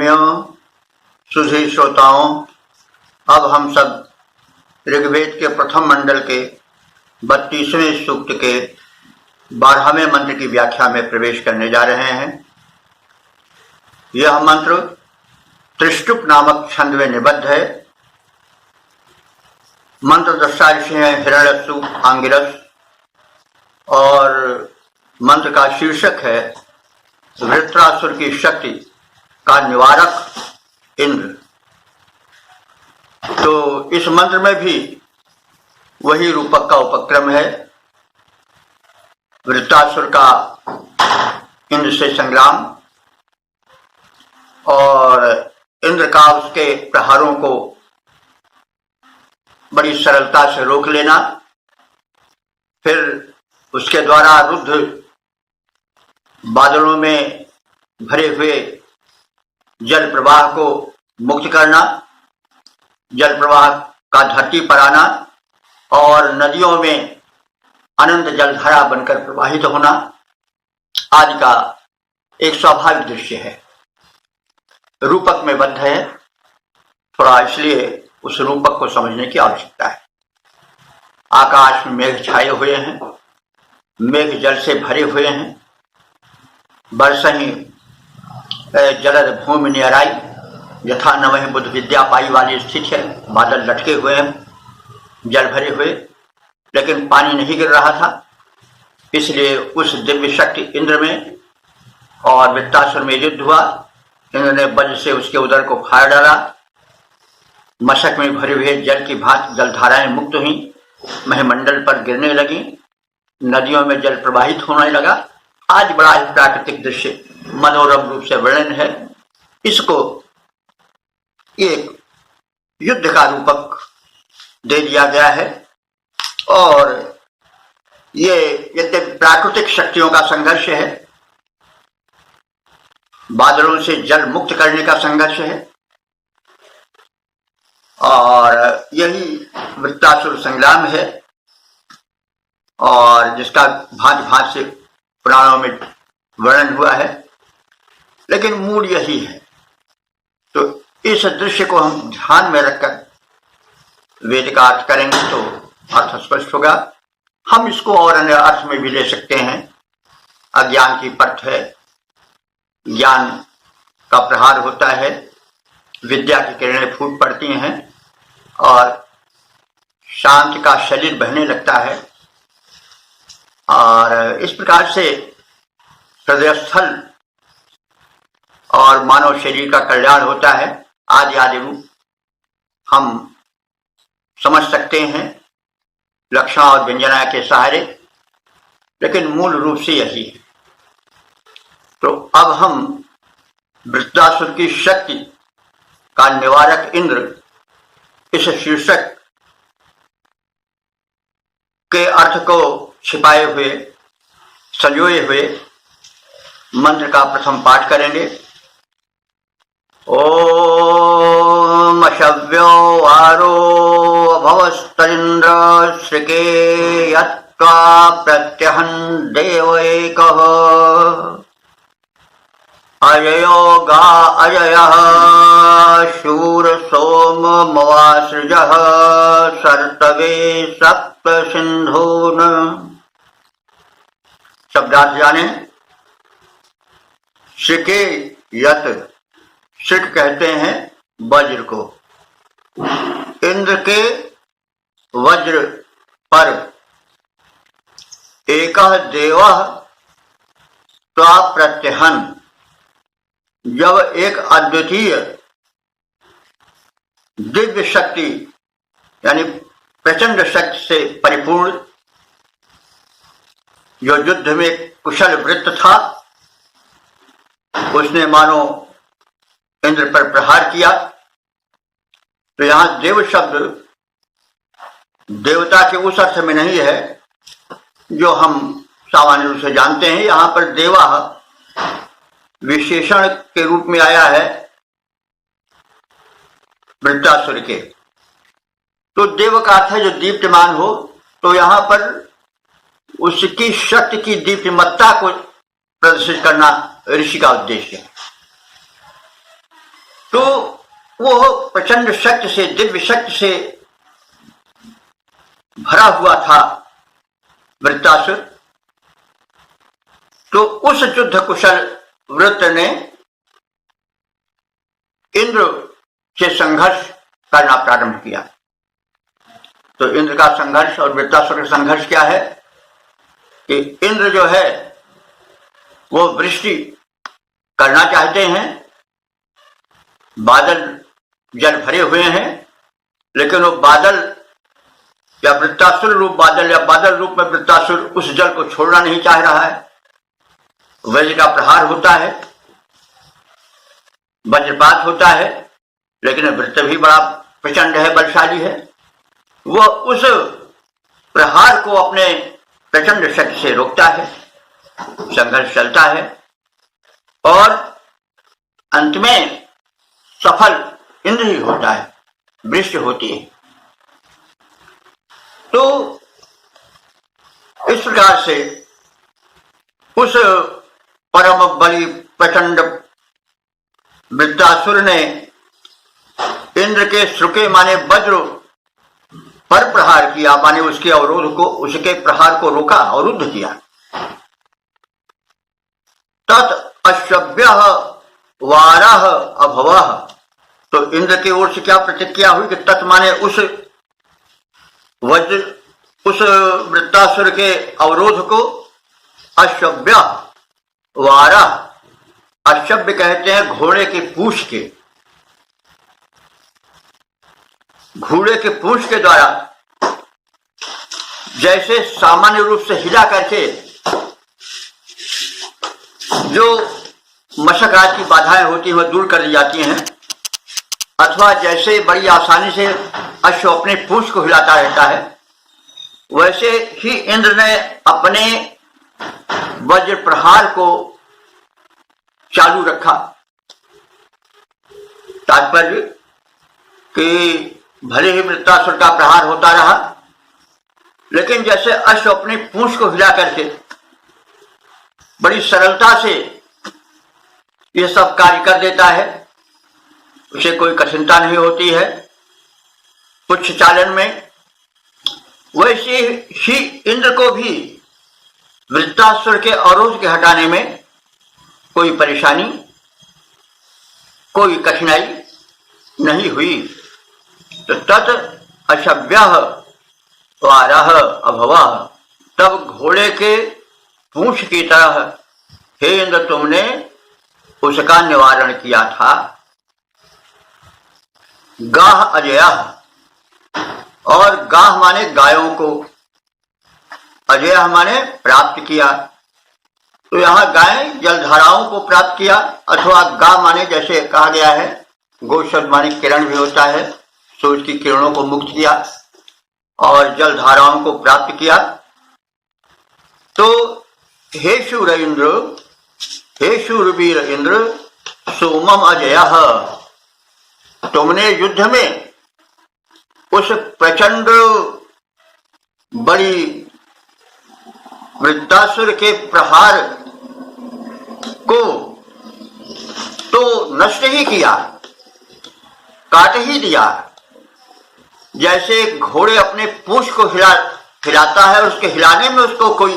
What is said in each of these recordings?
प्रेमियों, सुधी श्रोताओं, अब हम सब ऋग्वेद के प्रथम मंडल के 32वें सूक्त के 12वें मंत्र की व्याख्या में प्रवेश करने जा रहे हैं। यह मंत्र त्रिष्टुप नामक छंद में निबद्ध है। मंत्र दृष्टा ऋषि हैं हिरण्यसु, आंगिरस, और मंत्र का शीर्षक है वृत्रासुर की शक्ति का निवारक इंद्र। तो इस मंत्र में भी वही रूपक का उपक्रम है। वृत्रासुर का इंद्र से संग्राम और इंद्र का उसके प्रहारों को बड़ी सरलता से रोक लेना, फिर उसके द्वारा रुद्ध बादलों में भरे हुए जल प्रवाह को मुक्त करना, जल प्रवाह का धरती पर आना और नदियों में अनंत जलधारा बनकर प्रवाहित होना आदि का एक स्वाभाविक दृश्य है। रूपक में बद्ध है, थोड़ा इसलिए उस रूपक को समझने की आवश्यकता है। आकाश में मेघ छाए हुए हैं, मेघ जल से भरे हुए हैं, बरसही जलद भूमि नियराई, यथा नवह बुद्ध विद्या पाई वाली स्थिति है। बादल लटके हुए हैं, जल भरे हुए, लेकिन पानी नहीं गिर रहा था। इसलिए उस दिव्य शक्ति इंद्र में और वृत्रासुर में युद्ध हुआ। इंद्र ने वज्र से उसके उदर को फाड़ डाला। मशक में भरे हुए जल की भांति जलधाराएं मुक्त हुई, महमंडल पर गिरने लगी, नदियों में जल प्रवाहित होने लगा। आज बड़ा ही प्राकृतिक दृश्य मनोरम रूप से वर्णन है। इसको एक युद्ध का रूपक दे दिया गया है और ये यद्यपि प्राकृतिक शक्तियों का संघर्ष है, बादलों से जल मुक्त करने का संघर्ष है, और यही वृत्रासुर संग्राम है और जिसका भांति भांति से पुराणों में वर्णन हुआ है, लेकिन मूल यही है। तो इस दृश्य को हम ध्यान में रखकर वेद का अर्थ करेंगे तो अर्थ स्पष्ट होगा। हम इसको और अन्य अर्थ में भी ले सकते हैं। अज्ञान की पट है, ज्ञान का प्रहार होता है, विद्या की किरणें फूट पड़ती हैं और शांति का शरीर बहने लगता है, और इस प्रकार से हृदयस्थल और मानव शरीर का कल्याण होता है। आदि आदि रूप हम समझ सकते हैं लक्षण और व्यंजना के सहारे, लेकिन मूल रूप से यही है। तो अब हम वृत्रासुर की शक्ति का निवारक इंद्र इस शीर्षक के अर्थ को छिपाए हुए, संजोए हुए मंत्र का प्रथम पाठ करेंगे। ओम शव्यो आरो भवस्तरिन्द्र श्रिके यत्त्वा प्रत्यहं देव एकः अजयो गा अजयः शूर सोम मवासृजः सर्तवे सप्त सिंधून। शब्दार्थ जाने। श्रिके यत्, श्रिक कहते हैं वज्र को। इंद्र के वज्र पर एकः देवः त्वा प्रत्यहन्, जब एक अद्वितीय दिव्य शक्ति यानी प्रचंड शक्ति से परिपूर्ण, जो युद्ध में कुशल वृत्त था, उसने मानो इंद्र पर प्रहार किया। तो यहां देव शब्द देवता के उस अर्थ में नहीं है जो हम सामान्य रूप से जानते हैं। यहां पर देवा विशेषण के रूप में आया है वृत्रासुर के। तो देव का अर्थ है जो दीप्तमान हो, तो यहां पर उसकी शक्ति की दीप्तिमत्ता को प्रदर्शित करना ऋषि का उद्देश्य है। तो वो प्रचंड शक्ति से, दिव्य शक्ति से भरा हुआ था वृत्तासुर। तो उस युद्ध कुशल वृत्त ने इंद्र से संघर्ष करना प्रारंभ किया। तो इंद्र का संघर्ष और वृत्तासुर का संघर्ष क्या है कि इंद्र जो है वो वृष्टि करना चाहते हैं, बादल जल भरे हुए हैं, लेकिन वो बादल या वृत्तासुर रूप बादल या बादल रूप में वृत्तासुर उस जल को छोड़ना नहीं चाह रहा है। वज्र का प्रहार होता है, वज्रपात होता है, लेकिन वृत्त भी बड़ा प्रचंड है, बलशाली है। वह उस प्रहार को अपने प्रचंड शक्ति से रोकता है, संघर्ष चलता है और अंत में सफल इंद्र ही होता है, वृष्टि होती है। तो इस प्रकार से उस परम बली प्रचंड वृत्तासुर ने इंद्र के श्रुके माने वज्र पर प्रहार किया, माने उसके अवरोध को, उसके प्रहार को रोका, अवरुद्ध किया। तत् अश्वभ्य वारः अभवः। तो इंद्र की ओर से क्या प्रतिक्रिया हुई कि तत् माने उस वज्र, उस वृत्तासुर के अवरोध को अश्वभ्य वारः, अश्वभ्य कहते हैं घोड़े के पूंछ के, घोड़े के पूंछ के द्वारा जैसे सामान्य रूप से हिला करके जो मशक आदि की बाधाएं होती हैं वह दूर कर दी जाती हैं, अथवा जैसे बड़ी आसानी से अश्व अपने पूंछ को हिलाता रहता है, वैसे ही इंद्र ने अपने वज्र प्रहार को चालू रखा। तात्पर्य कि भले ही वृत्तासुर का प्रहार होता रहा, लेकिन जैसे अश्व अपनी पूंछ को हिला करके बड़ी सरलता से यह सब कार्य कर देता है, उसे कोई कठिनता नहीं होती है पुच्छ चालन में, वैसे ही इंद्र को भी वृत्तासुर के अवरोध के हटाने में कोई परेशानी, कोई कठिनाई नहीं हुई। तो तत् अश्वभ्यः वारः अभवः। तब घोड़े के पूंछ की तरह हे इंद्र तुमने उसका निवारण किया था। गाह अजयः, और गाह माने गायों को, अजय माने प्राप्त किया। तो यहां गाय जलधाराओं को प्राप्त किया, अथवा गा माने जैसे कहा गया है गो शब्द माने किरण भी होता है, सूर्य की किरणों को मुक्त किया और जलधाराओं को प्राप्त किया। तो हे शूर इंद्र, हे शूरवीर इंद्र, सोमम अजयः, तुमने युद्ध में उस प्रचंड बड़ी वृत्तासुर के प्रहार को तो नष्ट ही किया, काट ही दिया। जैसे घोड़े अपने पूंछ को हिलाता है, उसके हिलाने में उसको कोई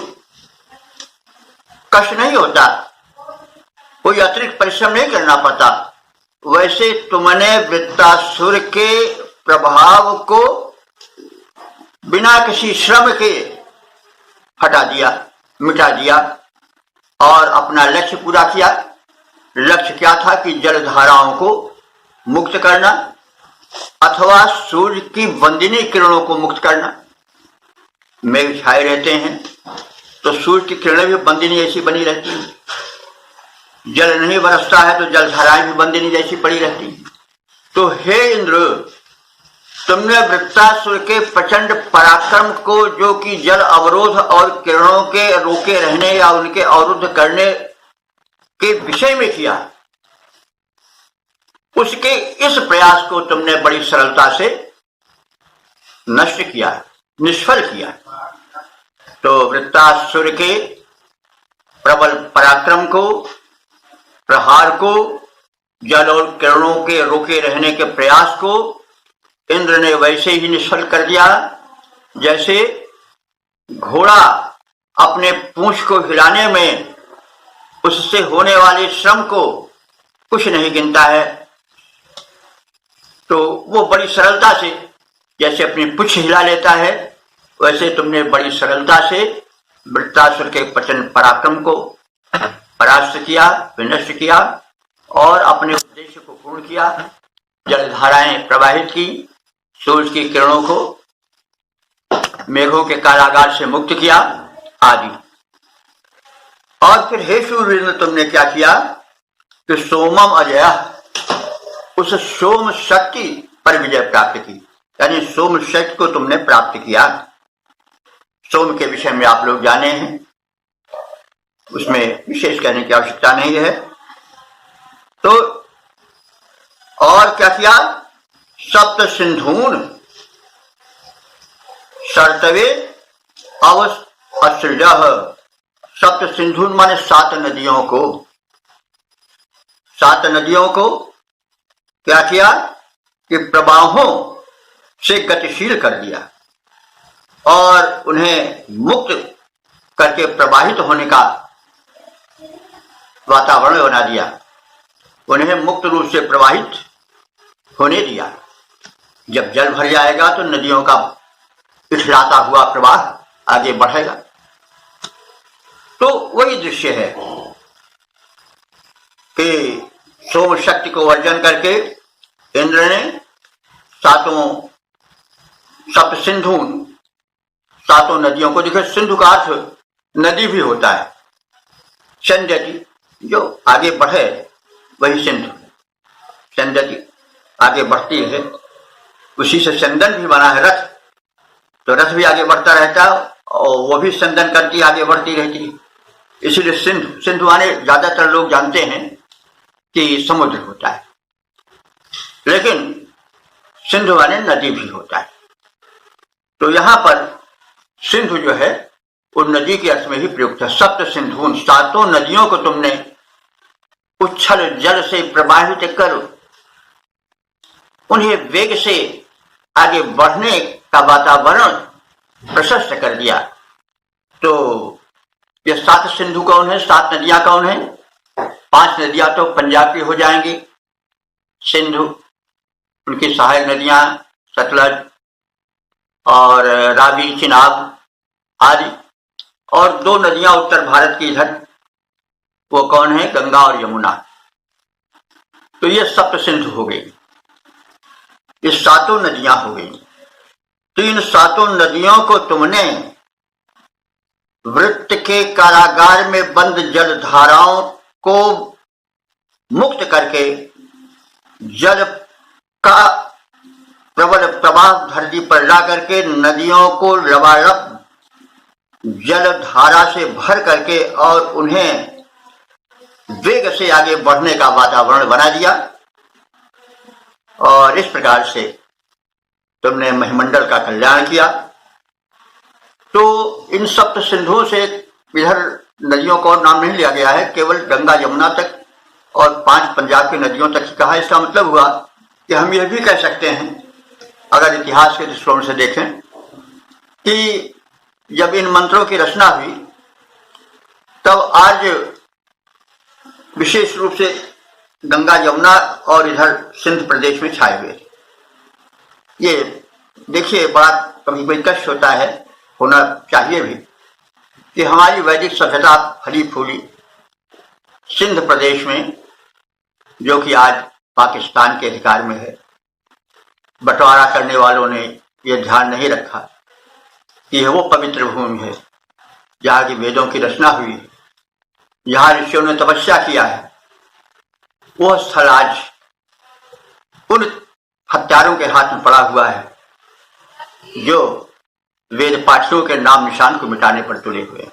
कष्ट नहीं होता, कोई अतिरिक्त परिश्रम नहीं करना पड़ता, वैसे तुमने वृत्तासुर के प्रभाव को बिना किसी श्रम के हटा दिया, मिटा दिया और अपना लक्ष्य पूरा किया। लक्ष्य क्या था कि जलधाराओं को मुक्त करना अथवा सूर्य की वंदिनी किरणों को मुक्त करना। मेघ छाए रहते हैं तो सूर्य की किरणें भी वंदिनी ऐसी बनी रहती है, जल नहीं बरसता है तो जलधाराएं भी वंदिनी जैसी पड़ी रहती है। तो हे इंद्र, तुमने वृत्तासुर के प्रचंड पराक्रम को, जो कि जल अवरोध और किरणों के रोके रहने या उनके अवरुद्ध करने के विषय में किया, उसके इस प्रयास को तुमने बड़ी सरलता से नष्ट किया, निष्फल किया। तो वृत्तासुर के प्रबल पराक्रम को, प्रहार को जल और किरणों के रोके रहने के प्रयास को इंद्र ने वैसे ही निष्फल कर दिया जैसे घोड़ा अपने पूंछ को हिलाने में उससे होने वाले श्रम को कुछ नहीं गिनता है। तो वो बड़ी सरलता से जैसे अपनी पूंछ हिला लेता है, वैसे तुमने बड़ी सरलता से वृत्रासुर के प्रचंड पराक्रम को परास्त किया, विनष्ट किया और अपने उद्देश्य को पूर्ण किया। जलधाराएं प्रवाहित की, सूरज की किरणों को मेघों के कारागार से मुक्त किया आदि। और फिर हे शूरवीर, तुमने क्या किया कि सोमम अजय, उस सोम शक्ति पर विजय प्राप्त की, यानी सोम शक्ति को तुमने प्राप्त किया। सोम के विषय में आप लोग जाने हैं, उसमें विशेष कहने की आवश्यकता नहीं है। तो और क्या किया, सप्त सिंधून सर्तवे अवसृज, सप्त सिंधून माने 7 नदियों को, 7 नदियों को क्या किया कि प्रवाहों से गतिशील कर दिया और उन्हें मुक्त करके प्रवाहित होने का वातावरण बना दिया, उन्हें मुक्त रूप से प्रवाहित होने दिया। जब जल भर जाएगा तो नदियों का इठलाता हुआ प्रवाह आगे बढ़ेगा। तो वही दृश्य है कि सोम शक्ति को वर्जन करके इंद्र ने सप्त सिंधून, 7 नदियों को, देखिए सिंधु का अर्थ नदी भी होता है, संध्यति जो आगे बढ़े वही सिंधु, संध्यति आगे बढ़ती है, उसी से संदन भी बना है रथ, तो रथ भी आगे बढ़ता रहता है और वो भी संदन करती आगे बढ़ती रहती है। इसीलिए सिंधु, सिंधु आने ज्यादातर लोग जानते हैं कि समुद्र होता है, लेकिन सिंधु माने नदी भी होता है। तो यहां पर सिंधु जो है वो नदी के अर्थ में ही प्रयुक्त है। सप्त सिंधुन, 7 नदियों को तुमने उच्छल जल से प्रवाहित कर उन्हें वेग से आगे बढ़ने का वातावरण प्रशस्त कर दिया। तो ये 7 सिंधु कौन है, 7 नदियां कौन है? 5 नदियां तो पंजाब की हो जाएंगी, सिंधु, उनकी सहायक नदियां सतलज और रावी, चिनाब आदि, और 2 नदियां उत्तर भारत की इधर, वो कौन है? गंगा और यमुना। तो ये सप्त सिंधु हो गई, ये 7 नदियां हो गई। तो इन 7 नदियों को तुमने वृत्त के कारागार में बंद जल धाराओं को मुक्त करके जल का प्रबल प्रवाह धरती पर ला करके नदियों को लबालब जल धारा से भर करके और उन्हें वेग से आगे बढ़ने का वातावरण बना दिया। और इस प्रकार से तुमने महिमंडल का कल्याण किया। तो इन सप्त सिंधुओं से इधर नदियों को और नाम नहीं लिया गया है, केवल गंगा यमुना तक और 5 पंजाब की नदियों तक ही कहा। इसका मतलब हुआ कि हम यह भी कह सकते हैं, अगर इतिहास के दृष्टिकोण से देखें, कि जब इन मंत्रों की रचना हुई तब आज विशेष रूप से गंगा यमुना और इधर सिंध प्रदेश में छाए हुए थे। ये देखिए, बड़ा कभी कोई कष्ट होता है, होना चाहिए भी, कि हमारी वैदिक सभ्यता फली फूली सिंध प्रदेश में, जो कि आज पाकिस्तान के अधिकार में है, बंटवारा करने वालों ने यह ध्यान नहीं रखा कि यह वो पवित्र भूमि है जहाँ की वेदों की रचना हुई है, जहाँ ऋषियों ने तपस्या किया है। वो स्थल आज उन हत्यारों के हाथ में पड़ा हुआ है जो वेद पाठियों के नाम निशान को मिटाने पर तुले हुए हैं।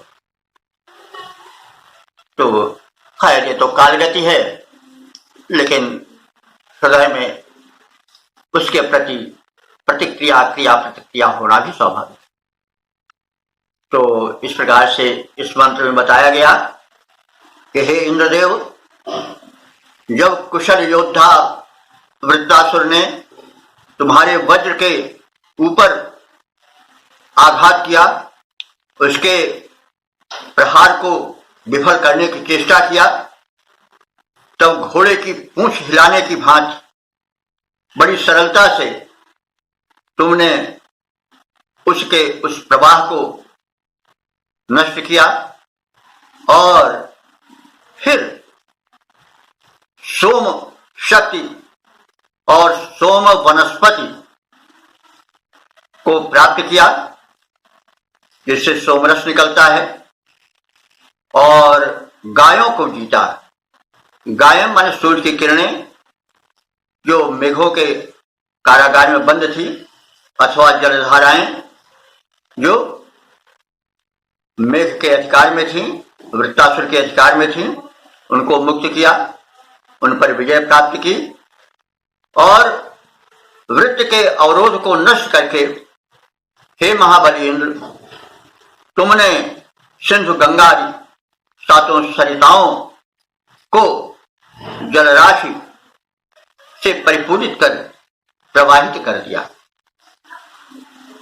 तो खैर, ये तो कालगति है, लेकिन हृदय में उसके प्रति प्रतिक्रिया, क्रिया प्रतिक्रिया होना भी स्वाभाविक। तो इस प्रकार से इस मंत्र में बताया गया कि हे इंद्रदेव, जब कुशल योद्धा वृत्तासुर ने तुम्हारे वज्र के ऊपर आघात किया, उसके प्रहार को विफल करने की चेष्टा किया, तब घोड़े की पूंछ हिलाने की भांति बड़ी सरलता से तुमने उसके उस प्रवाह को नष्ट किया और फिर सोम शक्ति और सोम वनस्पति को प्राप्त किया, जिससे सोमरस निकलता है, और गायों को जीता। गायें माने सूर्य की किरणें जो मेघों के कारागार में बंद थी, अथवा जलधाराएं जो मेघ के अधिकार में थी, वृत्तासुर के अधिकार में थी, उनको मुक्त किया, उन पर विजय प्राप्त की और वृत्त के अवरोध को नष्ट करके हे महाबली इंद्र, तुमने सिंधु गंगा सातों सरिताओं को जलराशि से परिपूरित कर प्रवाहित कर दिया।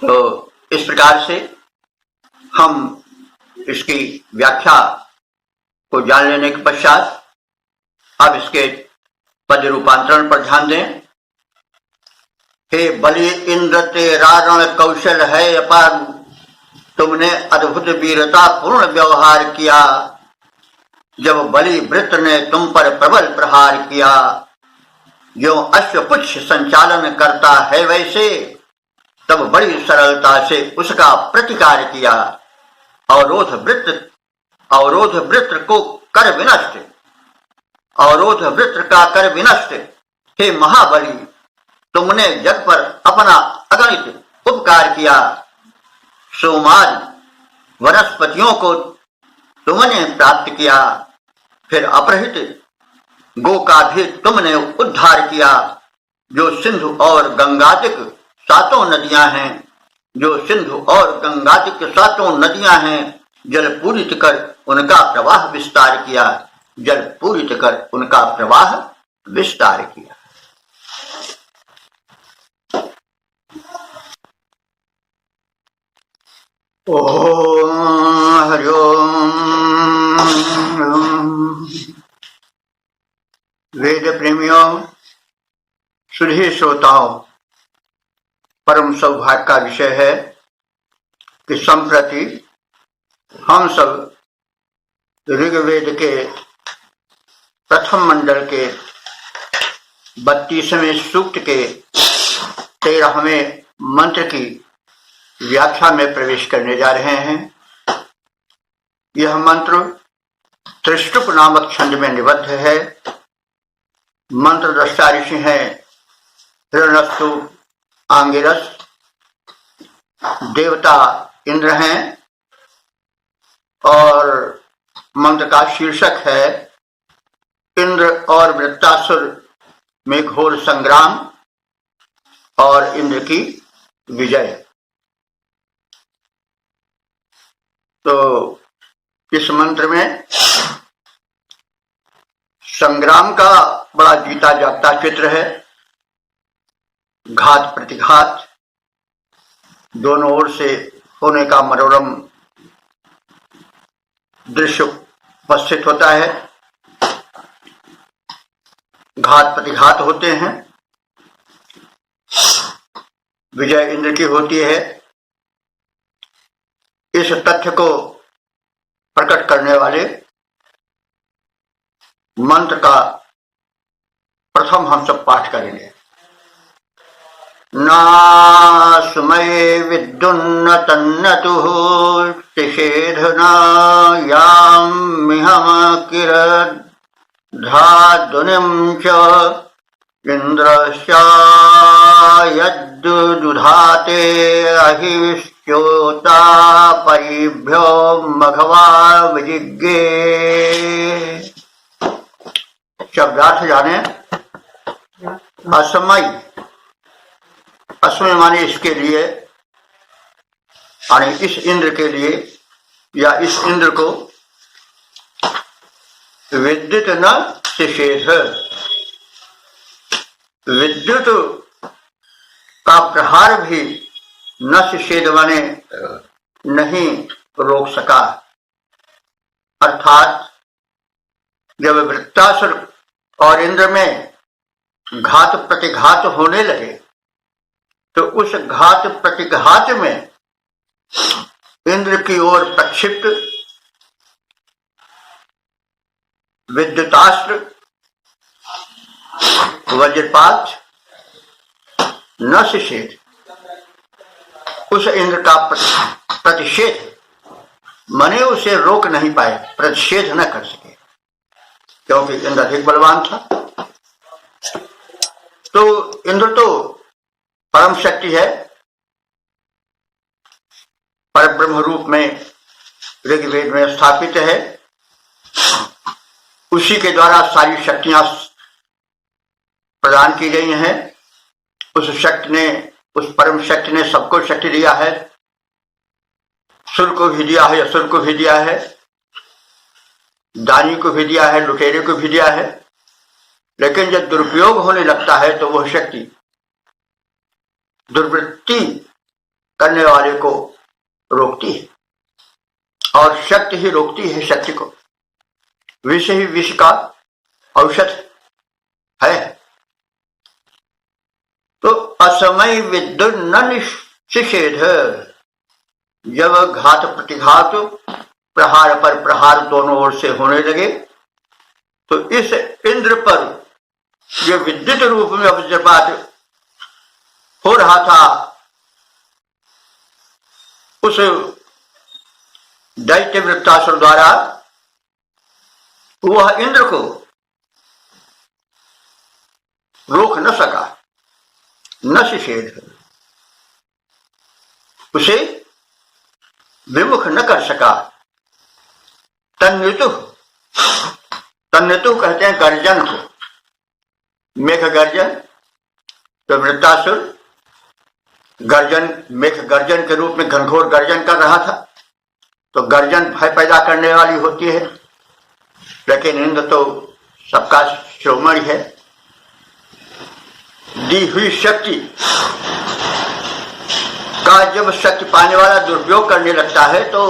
तो इस प्रकार से हम इसकी व्याख्या को जान लेने के पश्चात अब इसके पद रूपांतरण पर ध्यान दें। हे बलि इंद्र तेरा रण कौशल है अपार, तुमने अद्भुत वीरता पूर्ण व्यवहार किया। जब बलि वृत्र ने तुम पर प्रबल प्रहार किया, जो अश्वपुच्छ संचालन करता है वैसे, तब बड़ी सरलता से उसका प्रतिकार किया। अवरोध वृत्र को कर विनष्ट, अवरोध वृत्र का कर विनष्ट। हे महाबली, तुमने जग पर अपना अगणित उपकार किया। सोमादि वनस्पतियों को तुमने प्राप्त किया, फिर अपहृत गो का भी तुमने उद्धार किया। जो सिंधु और गंगादिक सातों नदियां हैं, जो सिंधु और गंगादिक सातों नदियां हैं, जल पूरित कर उनका प्रवाह विस्तार किया, जल पूरित कर उनका प्रवाह विस्तार किया। ओम हरि ओम। वेद प्रेमियों, सुधी श्रोताओं, परम सौभाग्य का विषय है कि संप्रति हम सब ऋग्वेद के प्रथम मंडल के 32वें सूक्त के 13वें मंत्र की व्याख्या में प्रवेश करने जा रहे हैं। यह मंत्र त्रिष्टुप नामक छंद में निबद्ध है। मंत्र दृष्टा ऋषि हैं हिरण्यस्तु आंगिरस, देवता इंद्र हैं और मंत्र का शीर्षक है इंद्र और वृत्तासुर में घोर संग्राम और इंद्र की विजय। तो इस मंत्र में संग्राम का बड़ा जीता जागता चित्र है। घात प्रतिघात दोनों ओर से होने का मनोरम दृश्य उपस्थित होता है। घात प्रतिघात होते हैं, विजय इंद्र की होती है। इस तथ्य को प्रकट करने वाले मंत्र का प्रथम हम सब पाठ करेंगे। नास्मै विद्युन्न तन्नतुः तिषेधना याम्मिहम किरद्धाद्वनिं च इन्द्रस्यायद्दुधाते अहिविश्चोता परिभ्यो मघवा विजिज्ञे। शब्दार्थ जाने। असमय, असमय माने इसके लिए, यानी इस इंद्र के लिए या इस इंद्र को विद्युत न शिषेध, विद्युत का प्रहार भी नशेद माने नहीं रोक सका। अर्थात जब वृत्तासुर और इंद्र में घात प्रतिघात होने लगे तो उस घात प्रतिघात में इंद्र की ओर प्रक्षिप्त विद्युतास्त्र, वज्रपात, नशेद उस इंद्र का प्रतिषेध मने उसे रोक नहीं पाए, प्रतिषेध न कर सके, क्योंकि इंद्र अधिक बलवान था। तो इंद्र तो परम शक्ति है, पर ब्रह्म रूप में ऋग्वेद में स्थापित है। उसी के द्वारा सारी शक्तियां प्रदान की गई हैं। उस शक्ति ने, उस परम शक्ति ने सबको शक्ति दिया है, सुर को भी दिया है, असुर को भी दिया है, दानी को भी दिया है, लुटेरे को भी दिया है। लेकिन जब दुरुपयोग होने लगता है तो वह शक्ति दुर्वृत्ति करने वाले को रोकती है, और शक्ति ही रोकती है शक्ति को। विष ही विष का औषध है। तो असमय विद्युत न निषेध, जब घात प्रतिघात प्रहार पर प्रहार दोनों ओर से होने लगे तो इस इंद्र पर जो विद्युत रूप में वज्रपात हो रहा था, उस दैत्य वृत्तासुर द्वारा वह इंद्र को रोक न सका, नशेद उसे विमुख न कर सका। तन्यतु, तन्यतु कहते हैं गर्जन को, मेघ गर्जन। तो वृत्तासुर गर्जन, मेघ गर्जन के रूप में घनघोर गर्जन कर रहा था, तो गर्जन भय पैदा करने वाली होती है। लेकिन इंद्र तो सबका शिरोमणि है। दी हुई शक्ति का जब शक्ति पाने वाला दुरुपयोग करने लगता है तो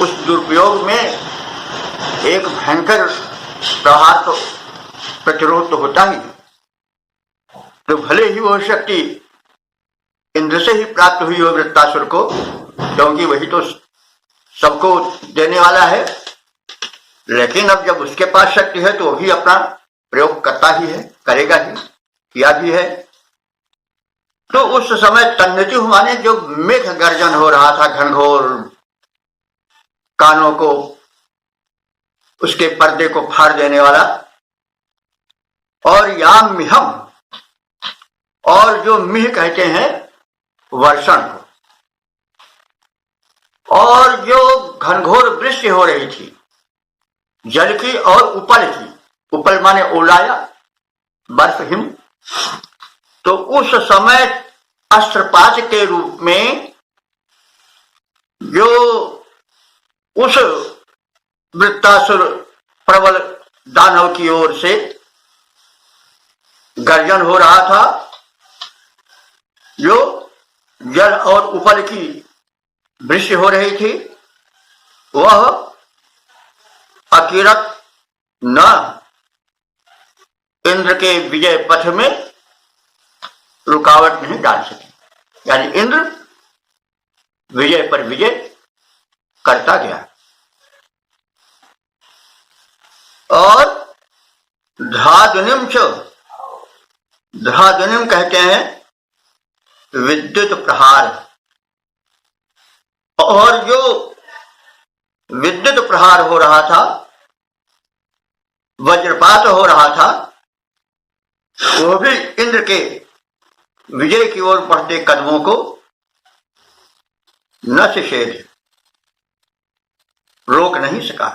उस दुरुपयोग में एक भयंकर प्रहार तो प्रतिरोध तो होता ही। तो भले ही वह शक्ति इंद्र से ही प्राप्त हुई हो वृत्तासुर को, क्योंकि वही तो सबको देने वाला है, लेकिन अब जब उसके पास शक्ति है तो वो भी अपना प्रयोग करता ही है, करेगा ही, किया भी है। तो उस समय तन्नति माने जो मेघ गर्जन हो रहा था, घनघोर, कानों को, उसके पर्दे को फाड़ देने वाला, और याम मिहम, और जो मिह कहते हैं वर्षण को, और जो घनघोर वृष्टि हो रही थी जल की और उपल की, उपल माने ओलाया, बर्फ, हिम। तो उस समय अस्त्रपात के रूप में जो उस वृत्तासुर प्रबल दानव की ओर से गर्जन हो रहा था, जो जल और उपल की वृष्टि हो रही थी, वह अकिरत न इंद्र के विजय पथ में रुकावट नहीं डाल सके। यानी इंद्र विजय पर विजय करता गया। और धाधुनिम च, धाधुनिम कहते हैं विद्युत प्रहार। और जो विद्युत प्रहार हो रहा था, वज्रपात हो रहा था, वो भी इंद्र के विजय की ओर बढ़ते कदमों को नशेद रोक नहीं सका।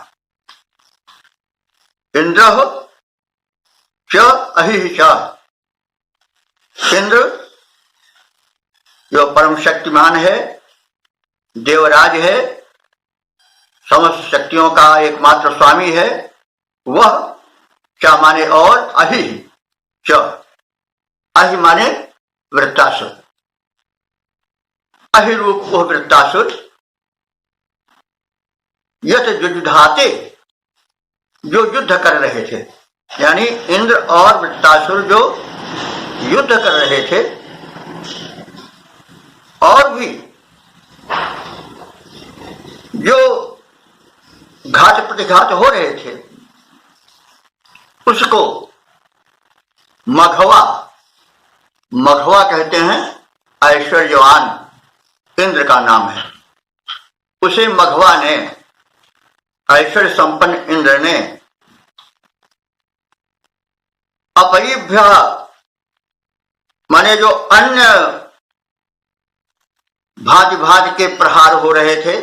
इंद्र च अहि च, इंद्र जो परम शक्तिमान है, देवराज है, समस्त शक्तियों का एकमात्र स्वामी है, वह च माने और अहि च, अहि माने वृत्तासुर, अहिरूप वो वृत्तासुर, यत युद्धाते, जो युद्ध कर रहे थे, यानी इंद्र और वृत्तासुर जो युद्ध कर रहे थे, और भी जो घात प्रतिघात हो रहे थे, उसको मघवा, मघवा कहते हैं ऐश्वर्यवान इंद्र का नाम है, उसे मघवा ने, ऐश्वर्य संपन्न इंद्र ने अपरिभ्य माने जो अन्य भांति भांति के प्रहार हो रहे थे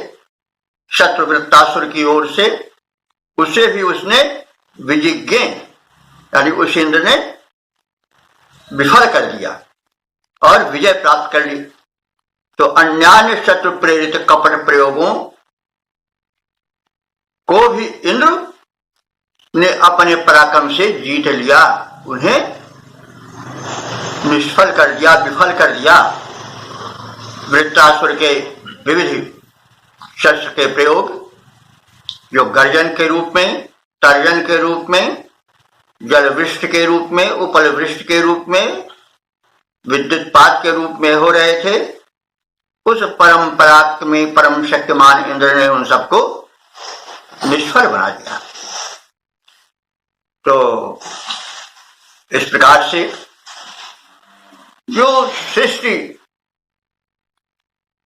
शत्रुवृत्तासुर की ओर से, उसे भी उसने विजिज्ञ यानी उस इंद्र ने विफल कर दिया और विजय प्राप्त कर ली। तो अन्यान्य शत्रु प्रेरित कपट प्रयोगों को भी इंद्र ने अपने पराक्रम से जीत लिया, उन्हें निष्फल कर दिया, विफल कर दिया। वृत्तासुर के विविध शस्त्र के प्रयोग, जो गर्जन के रूप में, तर्जन के रूप में, जलवृष्टि के रूप में, उपल वृष्टि के रूप में, विद्युतपात के रूप में हो रहे थे, उस परम पराक्रमी परम शक्तिमान इंद्र ने उन सबको निष्फल बना दिया। तो इस प्रकार से जो सृष्टि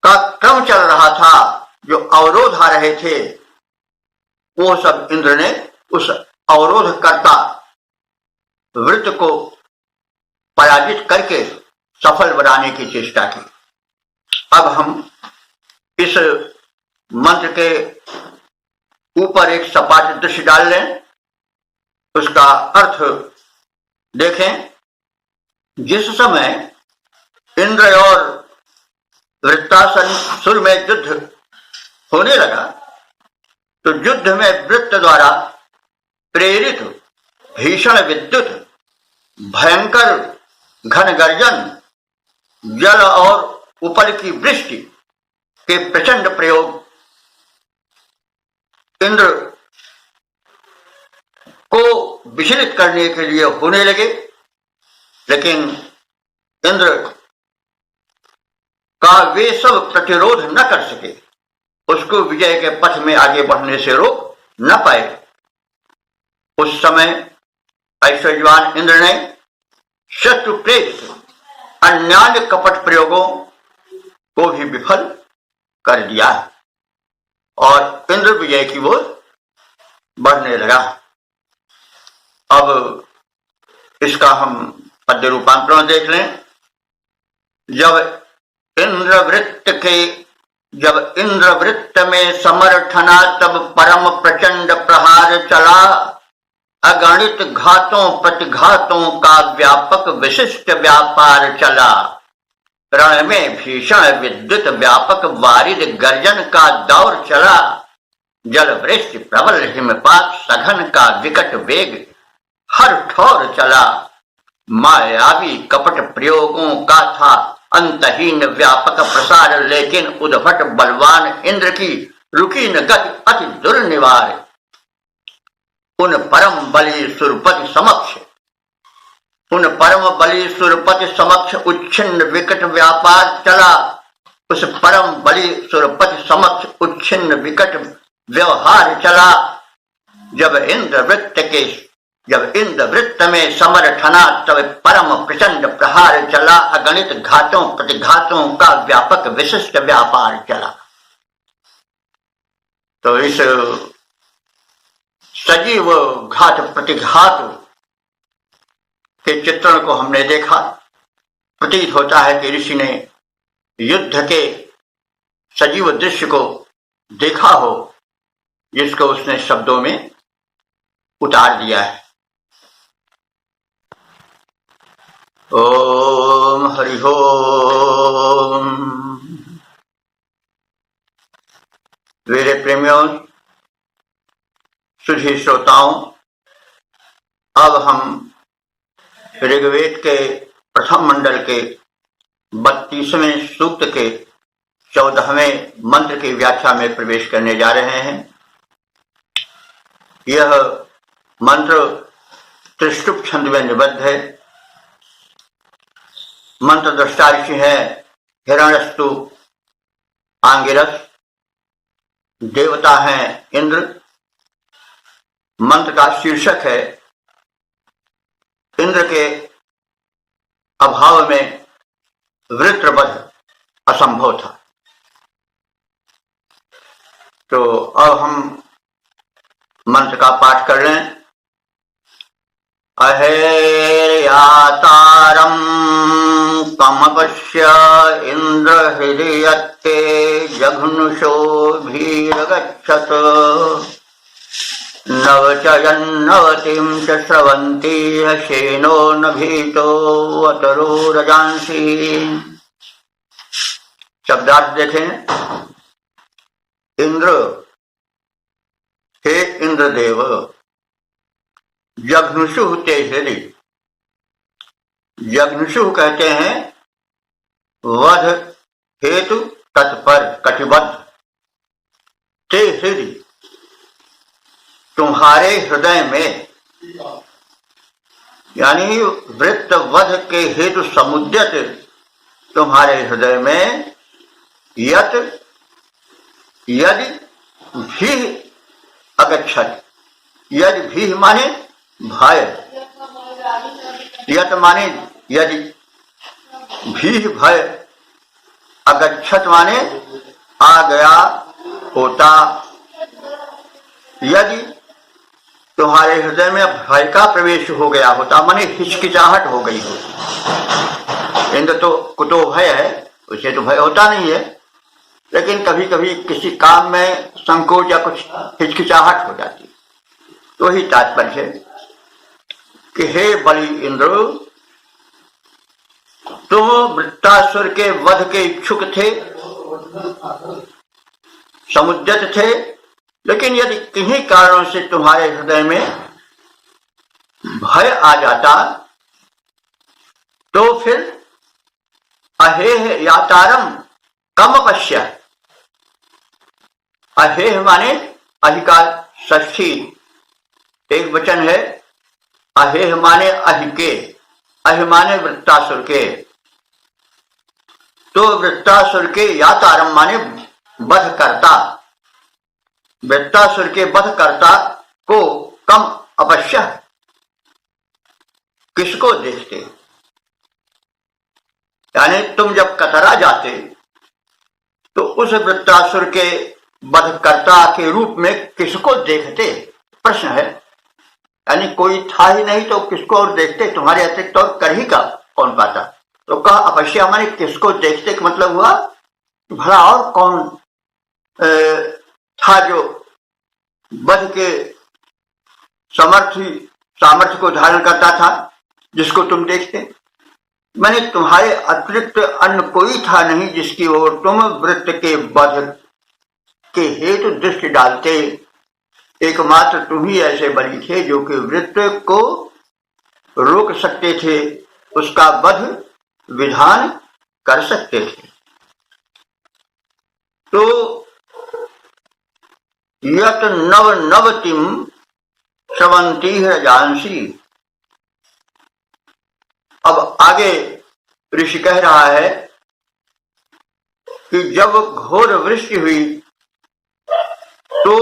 का क्रम चल रहा था, जो अवरोध आ रहे थे, वो सब इंद्र ने उस अवरोधकर्ता वृत्त को पराजित करके सफल बनाने की चेष्टा की। अब हम इस मंत्र के ऊपर एक सपाट दृश्य डाल लें, उसका अर्थ देखें। जिस समय इंद्र और वृत्तासुर में युद्ध होने लगा, तो युद्ध में वृत्त द्वारा प्रेरित भीषण विद्युत, भयंकर घन गर्जन, जल और उपल की वृष्टि के प्रचंड प्रयोग इंद्र को विचलित करने के लिए होने लगे, लेकिन इंद्र का वे सब प्रतिरोध न कर सके, उसको विजय के पथ में आगे बढ़ने से रोक न पाए। उस समय ऐश्वर्यवान इंद्र ने शत्रु प्रेरित अन्यान्य कपट प्रयोगों को भी विफल कर दिया और इंद्र विजय की ओर बढ़ने लगा। अब इसका हम पद्य रूपांतरण देख लें। जब इंद्रवृत्त में समर्थना, तब परम प्रचंड प्रहार चला, अगणित घातों प्रतिघातों का व्यापक विशिष्ट व्यापार चला। रण में भीषण विद्युत व्यापक वारिद गर्जन का दौर चला, जल वृष्टि प्रबल हिमपात सघन का विकट वेग हर ठौर चला। मायावी कपट प्रयोगों का था अंतहीन व्यापक प्रसार, लेकिन उद्भट बलवान इंद्र की रुकी न गति अति दुर्निवार। उन परम बली सुरपति समक्ष उच्छिन्न विकट व्यापार चला। उस परम बली सुरपति समक्ष उच्छिन्न विकट व्यवहार चला। जब इंद्र वृत्त में समर्थना, तब परम प्रचंड प्रहार चला, अगणित घातों प्रतिघातों का व्यापक विशिष्ट व्यापार चला। तो इस सजीव घात प्रतिघात के चित्रण को हमने देखा। प्रतीत होता है कि ऋषि ने युद्ध के सजीव दृश्य को देखा हो, जिसको उसने शब्दों में उतार दिया है। ओम हरि ओम। मेरे प्रेमियों, सुधी श्रोताओं, अब हम ऋग्वेद के प्रथम मंडल के 32वें सूक्त के 14वें मंत्र की व्याख्या में प्रवेश करने जा रहे हैं। यह मंत्र त्रिष्टुप छंद में निबद्ध है। मंत्र दृष्टा ऋषि है हिरण्यस्तु आंगिरस, देवता हैं इंद्र। मंत्र का शीर्षक है इंद्र के अभाव में वृत्रवध असंभव था। तो अब हम मंत्र का पाठ कर लें। अहेर्यातारं कमपश्य इंद्र हृदयत्ते जघनुषो भीरगच्छत नवचयन्नवतिं च स्रवन्ती शेनो न भीतो अतरो रजांसी। शब्दार्थ देखें। इंद्र, हे इंद्रदेव, जघनुषु ते हृदय। जघनुषु कहते हैं वध हेतु तत्पर कटिबद्ध। ते हृदय, तुम्हारे हृदय में, यानी वृत्त वध के हेतु समुद्यत तुम्हारे हृदय में यत यदि भी अगच्छत। यदि भी माने भय, यत माने यदि, भी भय, अगच्छत माने आ गया, होता। यदि तुम्हारे हृदय में भय का प्रवेश हो गया होता, माने हिचकिचाहट हो गई हो। इंद्र तो कुतो भय है, उसे तो भय होता नहीं है, लेकिन कभी कभी किसी काम में संकोच या कुछ हिचकिचाहट हो जाती। तो ही तात्पर्य है कि हे बलि इंद्र, तुम वृत्तासुर के वध के इच्छुक थे, समुद्यत थे, लेकिन यदि किन्हीं कारणों से तुम्हारे हृदय में भय आ जाता तो फिर अहेह यातारम कम पश्य। अहेह माने अधिकार षष्ठी एक वचन है। अहेह माने अहिके, अह माने वृत्तासुर के। तो वृत्तासुर के यातारम माने वध करता। वृत्तासुर के वध करता को कम अवश्य, किसको देखते, यानी तुम जब कतरा जाते तो उस वृत्तासुर के वधकर्ता के रूप में किसको देखते, प्रश्न है। यानी कोई था ही नहीं तो किसको और देखते, तुम्हारे अतिरिक्त और कर ही का कौन पाता। तो कहा अवश्य माने किसको देखते का मतलब हुआ भला और कौन था जो वध के सामर्थ्य को धारण करता था जिसको तुम देखते। मैंने तुम्हारे अतिरिक्त अन्य कोई था नहीं जिसकी ओर तुम वृत्त के वध के हेतु दृष्टि डालते। एकमात्र तुम ही ऐसे बलि थे जो कि वृत्त को रोक सकते थे, उसका वध विधान कर सकते थे। तो यत नव नवतिम श्रवंती रजांसी। अब आगे ऋषि कह रहा है कि जब घोर वृष्टि हुई तो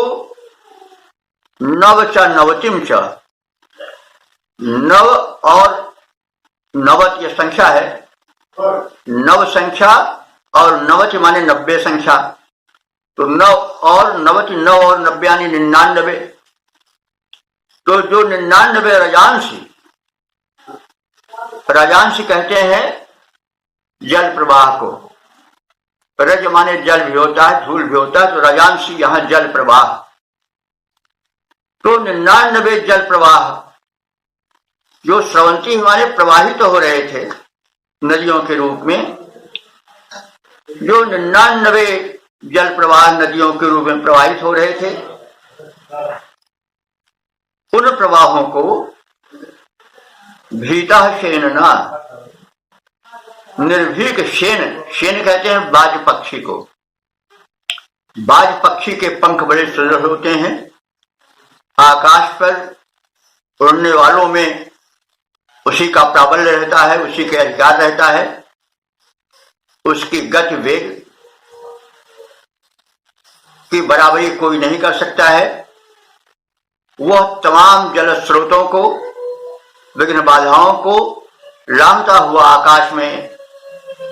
नव च नवतिम च, नव और नवत यह संख्या है, नव संख्या और नवति माने 90 संख्या। तो 9 और नवति, 9 और 90 यानी 99। तो जो 99 रजांसी, रजांसी कहते हैं जल प्रवाह को। रज माने जल भी होता है, धूल भी होता है, तो रजांसी यहां जल प्रवाह। तो 99 जल प्रवाह जो स्रवंती हमारे प्रवाहित तो हो रहे थे नदियों के रूप में, जो 99 जल प्रवाह नदियों के रूप में प्रवाहित हो रहे थे, उन प्रवाहों को भीता शेनना, निर्भीक शेन, शेन कहते हैं बाज पक्षी को। बाज पक्षी के पंख बड़े सुंदर होते हैं। आकाश पर उड़ने वालों में उसी का प्राबल्य रहता है, उसी के अधिकार रहता है। उसकी गति वेग की बराबरी कोई नहीं कर सकता है। वह तमाम जल स्रोतों को, विघ्न बाधाओं को लांघता हुआ आकाश में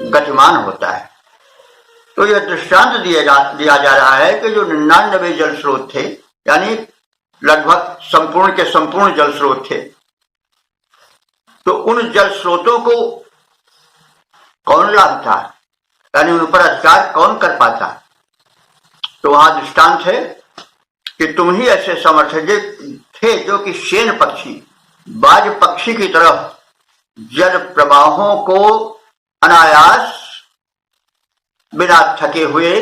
गतिमान होता है। तो यह दृष्टांत दिया जा रहा है कि जो 99 जल स्रोत थे, यानी लगभग संपूर्ण के संपूर्ण जल स्रोत थे, तो उन जल स्रोतों को कौन लांघता, यानी उन पर अधिकार कौन कर पाता। तो वहां दृष्टांत है कि तुम ही ऐसे समर्थ थे जो कि शेन पक्षी, बाज पक्षी की तरह जल प्रवाहों को अनायास, बिना थके हुए,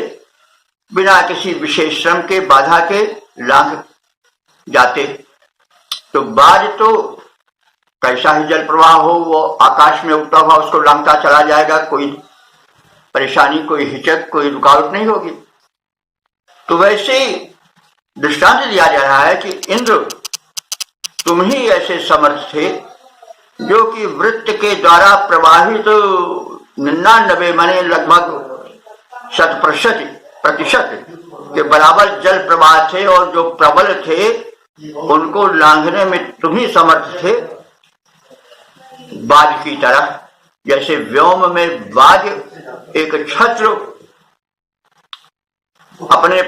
बिना किसी विशेष श्रम के, बाधा के लांघ जाते। तो बाज तो कैसा ही जल प्रवाह हो, वो आकाश में उड़ता हुआ उसको लांघता चला जाएगा, कोई परेशानी, कोई हिचक, कोई रुकावट नहीं होगी। तो वैसे ही दृष्टांत दिया जा रहा है कि इंद्र, तुम ही ऐसे समर्थ थे जो कि वृत्त के द्वारा प्रवाहित 99 माने लगभग 100% के बराबर जल प्रवाह थे, और जो प्रबल थे उनको लांघने में तुम ही समर्थ थे। बाज की तरह, जैसे व्योम में बाज एक छत्र अपने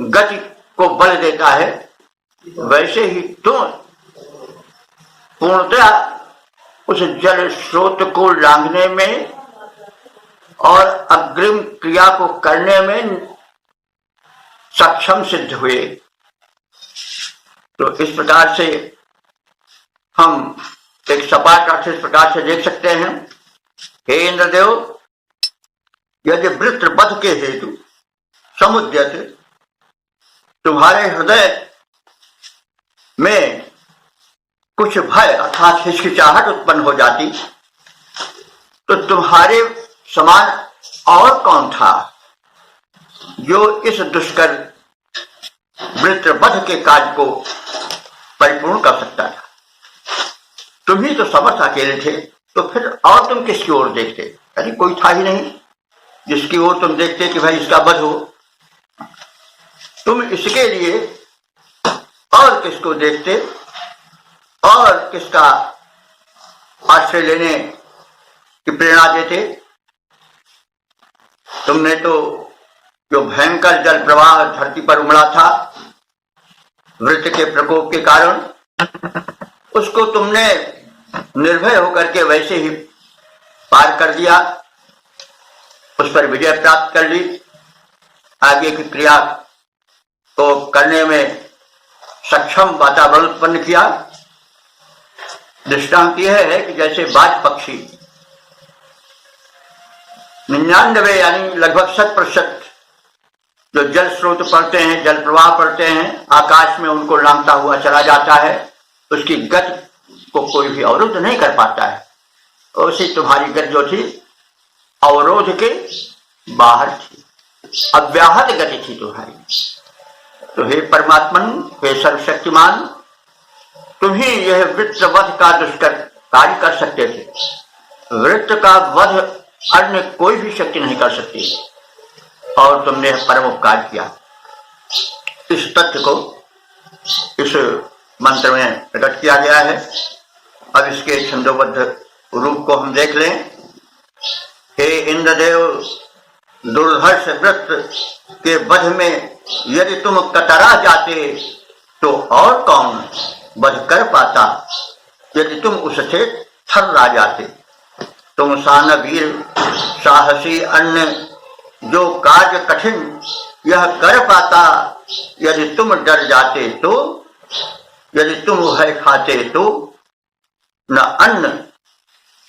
गति को बल देता है, वैसे ही तुम पूर्णतः उस जल स्रोत को लांघने में और अग्रिम क्रिया को करने में सक्षम सिद्ध हुए। तो इस प्रकार से हम एक सपाट अर्थ इस प्रकार से देख सकते हैं, हे इंद्रदेव, यदि वृत्र बध के हेतु समुद्यत तुम्हारे हृदय में कुछ भय अर्थात हिचकिचाहट उत्पन्न हो जाती, तो तुम्हारे समान और कौन था जो इस दुष्कर वृत्रवध के कार्य को परिपूर्ण कर सकता था। तुम ही तो समर्थ अकेले थे, तो फिर और तुम किसकी ओर देखते? यानी कोई था ही नहीं जिसकी ओर तुम देखते कि भाई इसका वध हो। तुम इसके लिए और किसको देखते और किसका आश्रय लेने की प्रेरणा देते? तुमने तो जो भयंकर जल प्रवाह धरती पर उमड़ा था वृत्त के प्रकोप के कारण, उसको तुमने निर्भय होकर के वैसे ही पार कर दिया, उस पर विजय प्राप्त कर ली, आगे की क्रिया को करने में सक्षम वातावरण उत्पन्न किया। दृष्टांत यह है कि जैसे बाज पक्षी 99 यानी लगभग 100% जो जल स्रोत पड़ते हैं, जल प्रवाह पड़ते हैं, आकाश में उनको लांघता हुआ चला जाता है, उसकी गति को कोई भी अवरुद्ध नहीं कर पाता है। उसी तुम्हारी गति जो थी अवरोध के बाहर थी, अव्याहत गति थी तुम्हारी। तो हे परमात्मन, हे सर्वशक्तिमान, तुम ही यह वृत्रवध का दुष्कर कार्य कर सकते थे। वृत्त का वध अन्य कोई भी शक्ति नहीं कर सकती, और तुमने परम उपकार किया। इस तथ्य को इस मंत्र में प्रकट किया गया है। अब इसके छंदोबद्ध रूप को हम देख लें। हे इंद्रदेव, दुर्धर्ष वृत्त के वध में यदि तुम कतरा जाते तो और कौन वध कर पाता? यदि तुम उससे थर्रा जाते, तुम सानवीर साहसी अन्य जो कार्य कठिन यह कर पाता। यदि तुम डर जाते तो, यदि तुम भय खाते तो, न अन्न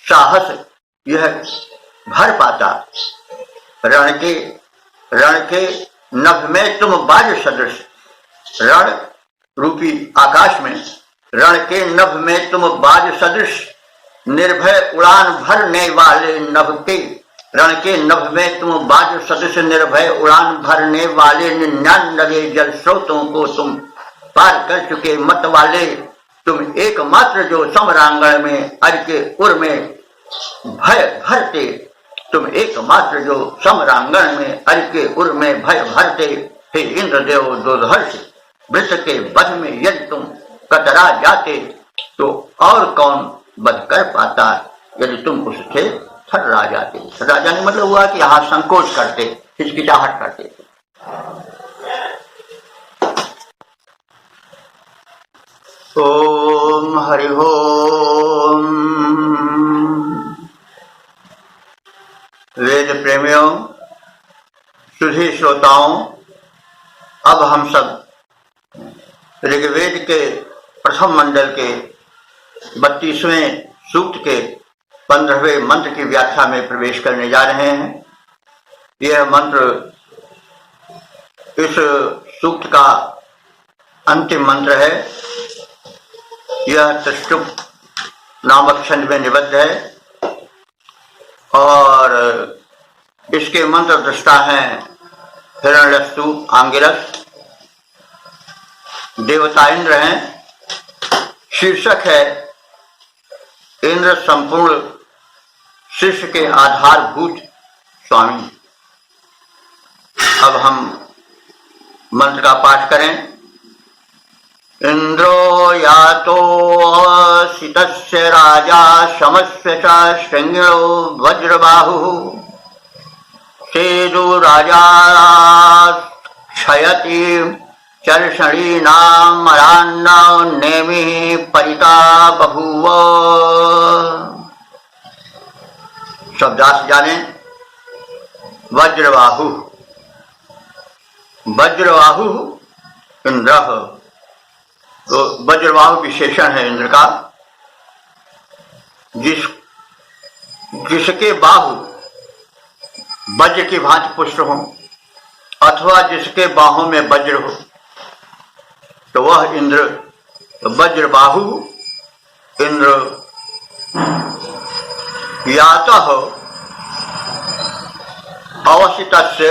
साहस यह भर पाता। रण के नभ में तुम बाज सदृश, रण रूपी आकाश में रण के नभ में तुम बाज सदृश निर्भय उड़ान भरने वाले नभ के, रण के नभ में तुम बाज सदृश निर्भय उड़ान भरने वाले, 99 जल स्रोतों को तुम पार कर चुके मत वाले, तुम एकमात्र जो समरांगण में अर के उर में भय भरते, तुम एकमात्र जो समरांगण में अर के उर में भय भरते। हे इंद्रदेव दुर्धर्ष, वृष के वध में यदि तुम कतरा जाते तो और कौन वध कर पाता, यदि तुम उससे थर्रा जाते। थर्रा जाने मतलब हुआ कि यहाँ संकोच करते, हिचकिचाहट करते। ओम हरि ओम। वेद प्रेमियों, सुधी श्रोताओं, अब हम सब ऋग्वेद के प्रथम मंडल के 32वें सूक्त के 15वें मंत्र की व्याख्या में प्रवेश करने जा रहे हैं। यह मंत्र इस सूक्त का अंतिम मंत्र है। यह त्रिष्टुप नामक छंद में निबद्ध है और इसके मंत्र दृष्टा हैं हिरण्यस्तु, आंगिरस, देवता इंद्र हैं। शीर्षक है इंद्र संपूर्ण सृष्टि के आधारभूत स्वामी। अब हम मंत्र का पाठ करें। इंद्रो यातो सितस्य राजा शमस्य च श्रृंगिणो वज्रबाहु, सेदु राजा क्षयति चर्षणीनाम अरान्नो नेमि परिता बभूव। शब्दार्थ जाने। वज्रबाहु, वज्रबाहु इंद्र, तो वज्रबाहु विशेषण है इंद्र का। जिसके बाहु वज्र की भांति पुष्ट हो अथवा जिसके बाहों में वज्र हो तो वह इंद्र। तो वज्रबाहु इंद्र। यातः अवसितस्य,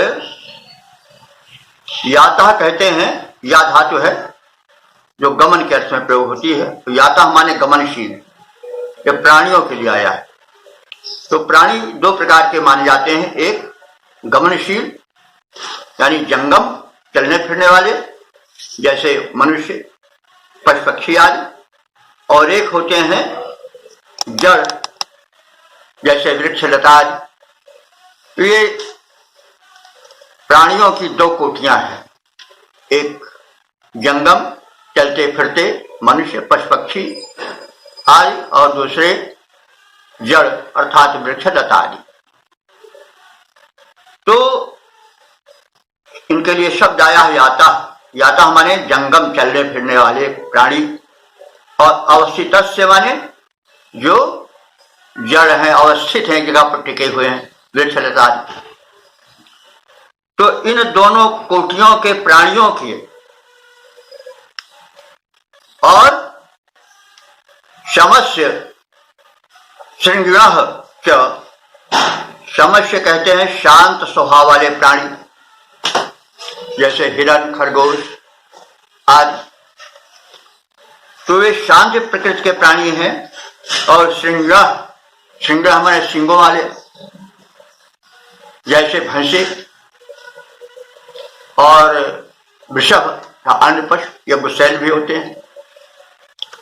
यातः कहते हैं, या धातु है जो गमन के अर्थ में प्रयोग होती है। तो यातः माने गमनशील, ये प्राणियों के लिए आया है। तो प्राणी दो प्रकार के माने जाते हैं, एक गमनशील यानी जंगम, चलने फिरने वाले जैसे मनुष्य, पशु पक्षी आदि, और एक होते हैं जड़ जैसे वृक्ष लता आदि। तो ये प्राणियों की दो कोटियां हैं, एक जंगम चलते फिरते मनुष्य पशु पक्षी आदि, और दूसरे जड़ अर्थात वृक्ष लता आदि। तो इनके लिए शब्द आया है याता। याता माने जंगम चलने फिरने वाले प्राणी, और अवस्थितस्य माने जो जड़ हैं, अवस्थित हैं, जगह पर टिके हुए हैं, वृक्ष लता आदि। तो इन दोनों कोटियों के प्राणियों की और शमस्य श्रृंगिणः च, शमस्य कहते हैं शांत स्वभाव वाले प्राणी जैसे हिरण, खरगोश आदि। तो वे शांत प्रकृति के प्राणी हैं। और श्रृंगिणः, श्रृंगिणः हमारे सिंगों वाले जैसे भैंसे और वृषभ, अन्य पशु या गुस्सैल भी होते हैं।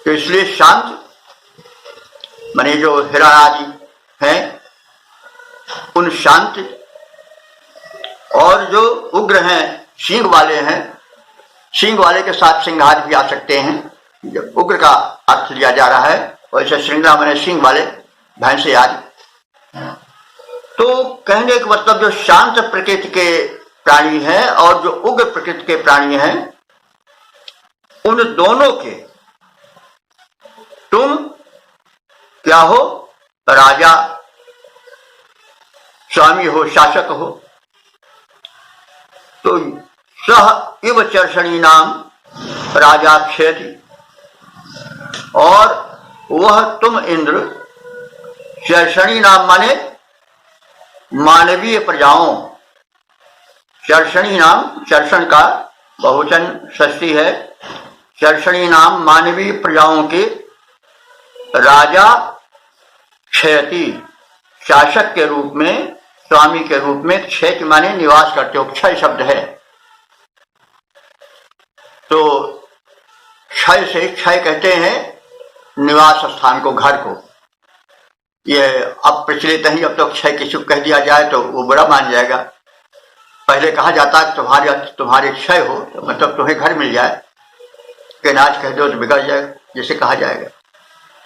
तो इसलिए शांत माने जो हिरण आदि हैं उन शांत, और जो उग्र हैं, सींग वाले हैं, सींग वाले के साथ सिंहार भी आ सकते हैं। जब उग्र का अर्थ लिया जा रहा है वैसे श्रृंगला माने सींग वाले भैंसे आदि। तो कहने का मतलब जो शांत प्रकृति के प्राणी हैं और जो उग्र प्रकृति के प्राणी हैं, उन दोनों के तुम क्या हो? राजा, स्वामी हो, शासक हो। तो सह इव चर्षणी नाम राजा क्षेत्र, और वह तुम इंद्र चर्षणी नाम माने मानवीय प्रजाओं। चर्षणी नाम, चर्षण का बहुवचन षष्ठी है। चर्षणी नाम मानवीय प्रजाओं के राजा क्षयति, शासक के रूप में, स्वामी के रूप में, क्षय माने निवास करते हो, क्षय शब्द है। तो क्षय से, क्षय कहते हैं निवास स्थान को, घर को। ये अब प्रचलित नहीं, अब तो क्षय किसी को कह दिया जाए तो वो बुरा मान जाएगा। पहले कहा जाता है तुम्हारे क्षय हो तो मतलब तुम्हें घर मिल जाए, कि नाच कह दो तो बिगड़ जाएगा, जैसे कहा जाएगा।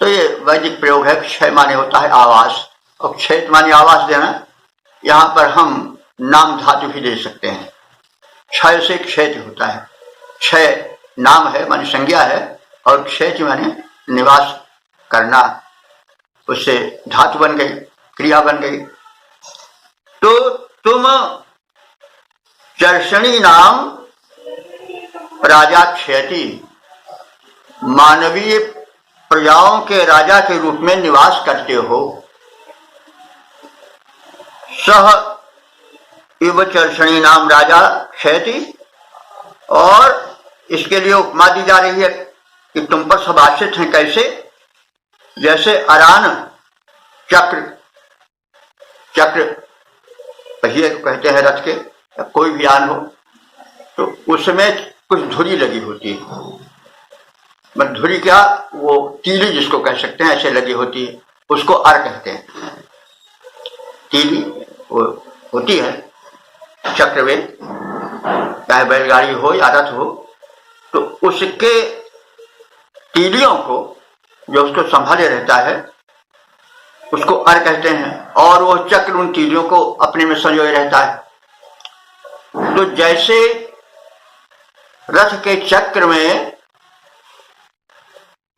तो ये वैदिक प्रयोग है। क्षय माने होता है आवास, और क्षय माने आवास देना। यहाँ पर हम नाम धातु भी दे सकते हैं। क्षय से क्षेत्र होता है। क्षय नाम है माने संज्ञा है, और क्षेत्र माने निवास करना, उससे धातु बन गई, क्रिया बन गई। तो तुम चर्षणी नाम राजा क्षयति, मानवीय प्रजाओं के राजा के रूप में निवास करते हो। सह इव चर्षणी नाम राजा क्षयति, और इसके लिए उपमा दी जा रही है कि तुम पर सब आश्रित हैं। कैसे? जैसे अरान चक्र, चक्र पहिए को कहते हैं रथ के, कोई भी यान हो तो उसमें कुछ धुरी लगी होती है। धुरी क्या, वो तीली जिसको कह सकते हैं, ऐसे लगी होती है, उसको अर कहते हैं। तीली वो होती है चक्र में, चाहे बैलगाड़ी हो या रथ हो, तो उसके तीलियों को जो उसको संभाले रहता है उसको अर कहते हैं, और वो चक्र उन तीलियों को अपने में संजोए रहता है। तो जैसे रथ के चक्र में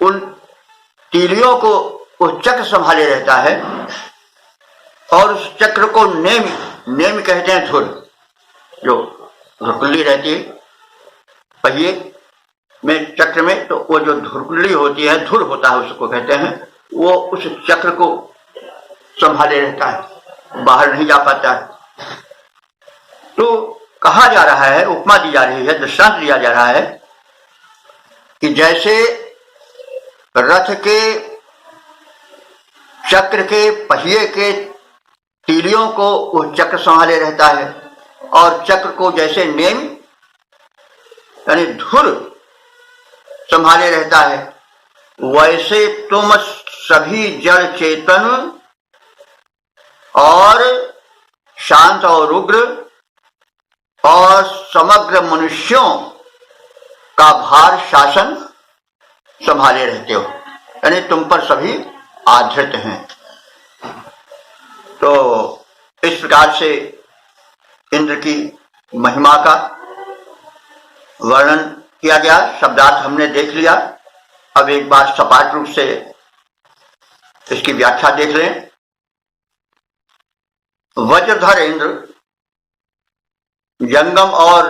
उन तीलियों को वो चक्र संभाले रहता है, और उस चक्र को नेम कहते हैं धुर, जो धुरकुल्ली रहती है पहिए में, चक्र में, तो वो जो धुरकुल्ली होती है, धुर होता है उसको कहते हैं, वो उस चक्र को संभाले रहता है, बाहर नहीं जा पाता है। तो कहा जा रहा है, उपमा दी जा रही है, दृष्टांत दिया जा रहा है कि जैसे रथ के चक्र के पहिए के तीलियों को वो चक्र संभाले रहता है, और चक्र को जैसे नेम यानी धुर संभाले रहता है, वैसे तुम सभी जड़ चेतन और शांत और उग्र और समग्र मनुष्यों का भार शासन संभाले रहते हो, यानी तुम पर सभी आधृत हैं। तो इस प्रकार से इंद्र की महिमा का वर्णन किया गया, शब्दार्थ हमने देख लिया। अब एक बार सपाट रूप से इसकी व्याख्या देख लें। वज्रधर इंद्र जंगम और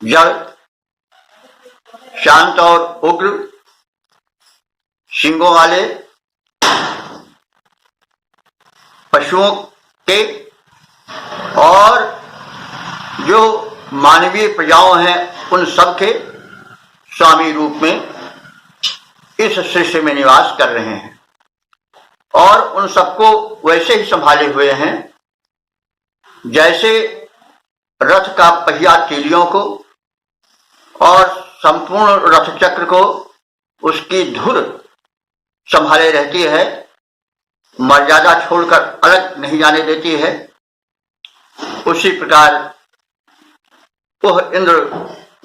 जड़, शांत और उग्र, सिंगों वाले, पशुओं के, और जो मानवीय प्रजाओं हैं उन सब के स्वामी रूप में इस सृष्टि में निवास कर रहे हैं, और उन सबको वैसे ही संभाले हुए हैं जैसे रथ का पहिया तीलियों को और संपूर्ण रथ चक्र को उसकी धुर संभाले रहती है, मर्यादा छोड़कर अलग नहीं जाने देती है। उसी प्रकार वह इंद्र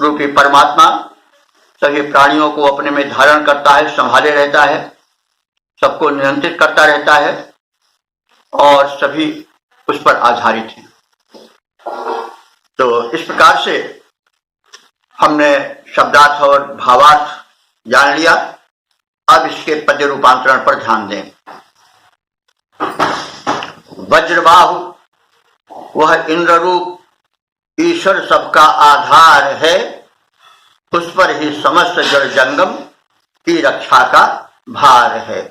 रूपी परमात्मा सभी प्राणियों को अपने में धारण करता है, संभाले रहता है, सबको नियंत्रित करता रहता है, और सभी उस पर आधारित हैं। तो इस प्रकार से हमने शब्दार्थ और भावार्थ जान लिया। अब इसके पद्य रूपांतरण पर ध्यान दें। वज्रबाहु, वह इंद्र रूप ईश्वर सबका आधार है, उस पर ही समस्त जड़ जंगम की रक्षा का भार है।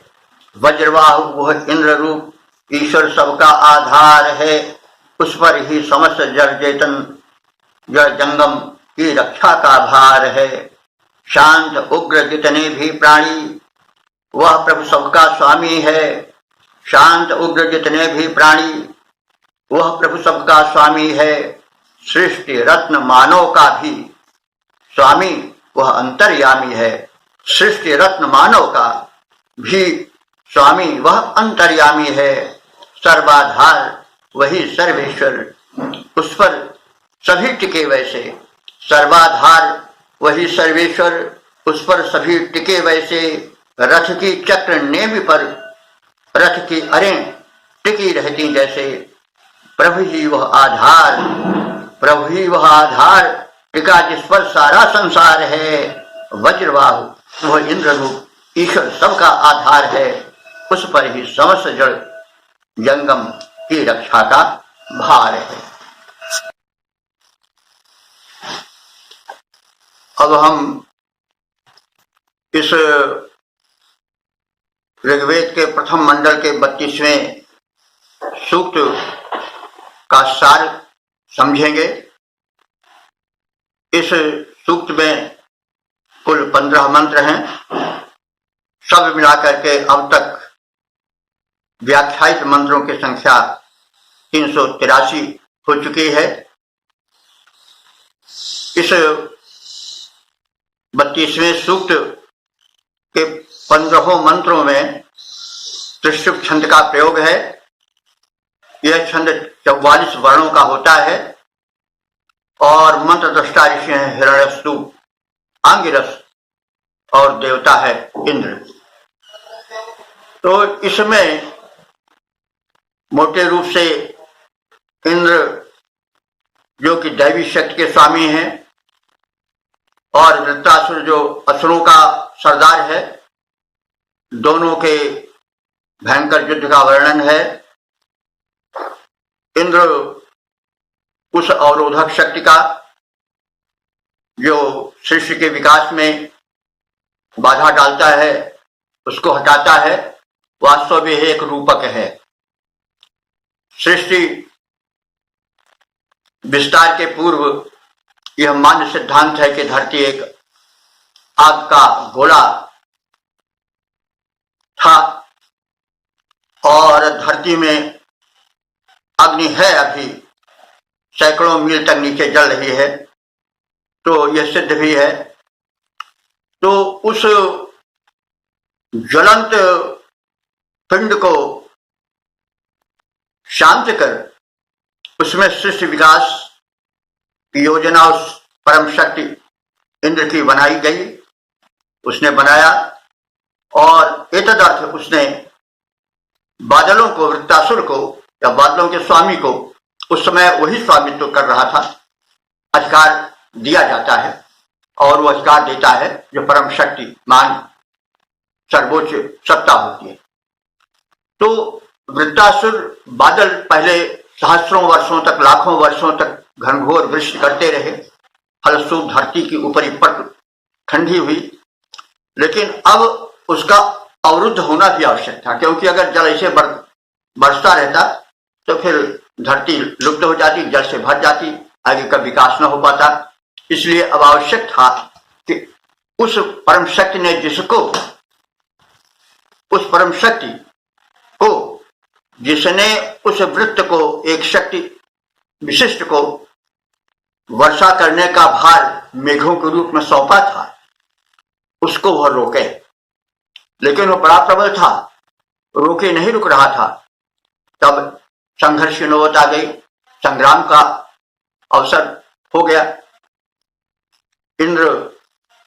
वज्रवाहु वह इंद्र रूप, ईश्वर सबका आधार है, उस पर ही समस्त जड़ चेतन जड़ जंगम की रक्षा का भार है। शांत उग्र जितने भी प्राणी, वह प्रभु सबका स्वामी है। शांत उग्र जितने भी प्राणी, वह प्रभु सबका स्वामी है। सृष्टि रत्न मानव का भी स्वामी वह अंतर्यामी है। सृष्टि रत्न मानव का भी स्वामी वह अंतर्यामी है। सर्वाधार वही सर्वेश्वर, उस पर सभी टिके वैसे। सर्वाधार वही सर्वेश्वर, उस पर सभी टिके वैसे। रथ की चक्र नेमि पर रथ की अरें टिकी रहती जैसे। प्रभु ही वह आधार, प्रभु ही वह आधार टिका जिस पर सारा संसार है। वज्रवाहु वह इंद्र रूप, ईश्वर सबका आधार है, उस पर ही समस्त जड़ जंगम की रक्षा का भार है। अब हम इस ऋग्वेद के प्रथम मंडल के 32वें सूक्त का सार समझेंगे। इस सूक्त में कुल 15 मंत्र हैं। सब मिलाकर के अब तक व्याख्यायित मंत्रों की संख्या 383 हो चुकी है। इस 32वें सूक्त के 15 मंत्रों में त्रिशुभ छंद का प्रयोग है। यह छंद 44 वर्णों का होता है और मंत्र दृष्टा ऋषि हैं हिरण्यस्तु, आंगिरस और देवता है इंद्र। तो इसमें मोटे रूप से इंद्र जो कि दैवी शक्ति के स्वामी हैं और वृत्रासुर जो असुरों का सरदार है, दोनों के भयंकर युद्ध का वर्णन है। इंद्र उस अवरोधक शक्ति का जो सृष्टि के विकास में बाधा डालता है उसको हटाता है, वास्तव में एक रूपक है। सृष्टि विस्तार के पूर्व यह मान्य सिद्धांत है कि धरती एक आग का गोला था और धरती में अग्नि है, अभी सैकड़ों मील तक नीचे जल रही है, तो यह सिद्ध भी है। तो उस ज्वलंत पिंड को शांत कर उसमें सृष्टि विकास की योजना उस परम शक्ति इंद्र की बनाई गई, उसने बनाया। और एतदर्थ उसने बादलों को, वृत्तासुर को या बादलों के स्वामी को, उस समय वही स्वामित्व कर रहा था, अधिकार दिया जाता है और वो अधिकार देता है जो परम शक्ति मान सर्वोच्च सत्ता होती है। तो वृत्तासुर बादल पहले सहस्रों वर्षों तक, लाखों वर्षों तक घनघोर वृष्टि करते रहे, फलस्वरूप धरती की ऊपरी परत ठंडी हुई। लेकिन अब उसका अवरुद्ध होना भी आवश्यक था, क्योंकि अगर जल ऐसे बरसता रहता तो फिर धरती लुप्त हो जाती, जल से भर जाती, आगे का विकास न हो पाता। इसलिए अब आवश्यक था कि उस परम शक्ति ने जिसको, उस परम शक्ति को जिसने उस वृत्त को, एक शक्ति विशिष्ट को वर्षा करने का भार मेघों के रूप में सौंपा था, उसको वह रोके। लेकिन वह बड़ा प्रबल था, रोके नहीं रुक रहा था। तब संघर्ष की नौबत आ गई, संग्राम का अवसर हो गया। इंद्र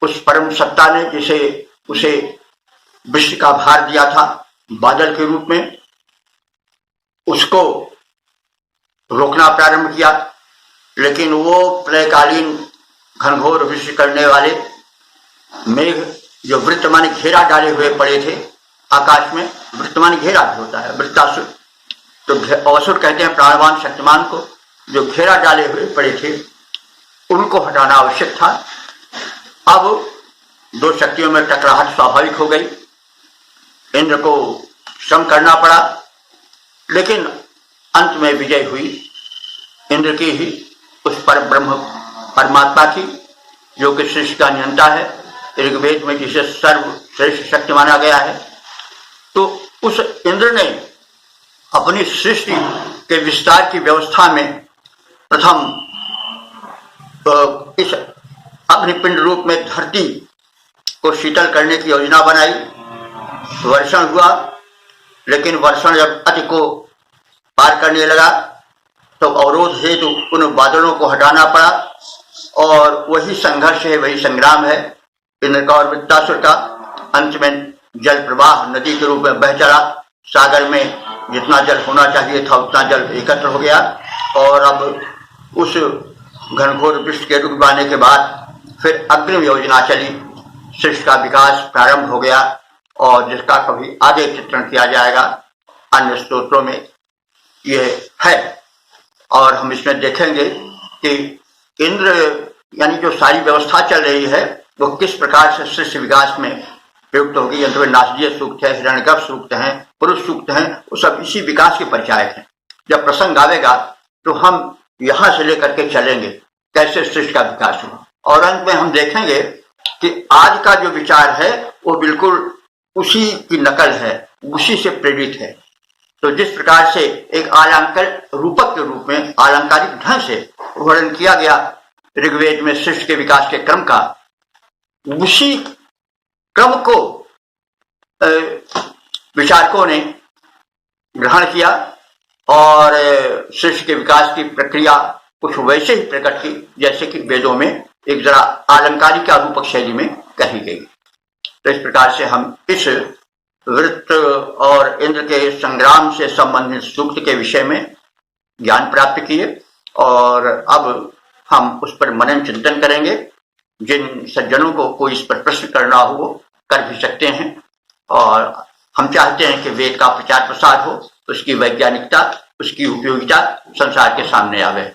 उस परम सत्ता ने जिसे उसे विश्व का भार दिया था बादल के रूप में, उसको रोकना प्रारंभ किया। लेकिन वो प्रलयकालीन घनघोर विश्व करने वाले मेघ जो वृत्त माने घेरा डाले हुए पड़े थे आकाश में, वृत्त माने घेरा भी होता है, वृत्तासुर, तो असुर कहते हैं प्राणवान शक्तिमान को, जो घेरा डाले हुए पड़े थे उनको हटाना आवश्यक था। अब दो शक्तियों में टकराहट स्वाभाविक हो गई। इंद्र को श्रम करना पड़ा, लेकिन अंत में विजय हुई इंद्र की ही, उस पर ब्रह्म परमात्मा की, जो कि सृष्टि का नियंता है, ऋग्वेद में जिसे सर्वश्रेष्ठ शक्ति माना गया है। तो उस इंद्र ने अपनी सृष्टि के विस्तार की व्यवस्था में प्रथम इस अग्निपिंड रूप में धरती को शीतल करने की योजना बनाई। वर्षण हुआ, लेकिन वर्षण जब अति को पार करने लगा तो अवरोध हेतु उन बादलों को हटाना पड़ा, और वही संघर्ष है, वही संग्राम है इंद्र का और वृत्तासुर का। अंत में जल प्रवाह नदी के रूप में बह चला, सागर में जितना जल होना चाहिए था उतना जल एकत्र हो गया, और अब उस घनघोर वृष्टि के रुक जाने के बाद फिर अग्रिम योजना चली, सृष्टि का विकास प्रारंभ हो गया, और जिसका कभी आगे चित्रण किया जाएगा अन्य स्तोत्रों में यह है। और हम इसमें देखेंगे कि इंद्र यानी जो सारी व्यवस्था चल रही है वो किस प्रकार से सृष्टि विकास में प्रयुक्त होगी। यंत्र में नासदीय सूक्त है, हिरण्यगर्भ सूक्त है, पुरुष सूक्त है, वो सब इसी विकास के परिचायक हैं। जब प्रसंग आवेगा तो हम यहां से लेकर के चलेंगे कैसे सृष्टि का विकास हुआ, और अंत में हम देखेंगे कि आज का जो विचार है वो बिल्कुल उसी की नकल है, उसी से प्रेरित है। तो जिस प्रकार से एक अलंकार रूपक के रूप में अलंकारिक ढंग से वर्णन किया गया ऋग्वेद में सृष्टि के विकास के क्रम का, उसी क्रम को विचारकों ने ग्रहण किया और सृष्टि के विकास की प्रक्रिया कुछ वैसे ही प्रकट की जैसे कि वेदों में एक जरा अलंकारिक रूपक शैली में कही गई। तो इस प्रकार से हम इस वृत्त और इंद्र के संग्राम से संबंधित सूक्त के विषय में ज्ञान प्राप्त किए, और अब हम उस पर मनन चिंतन करेंगे। जिन सज्जनों को कोई इस पर प्रश्न करना हो वो कर भी सकते हैं, और हम चाहते हैं कि वेद का प्रचार प्रसार हो, उसकी वैज्ञानिकता, उसकी उपयोगिता संसार के सामने आवे।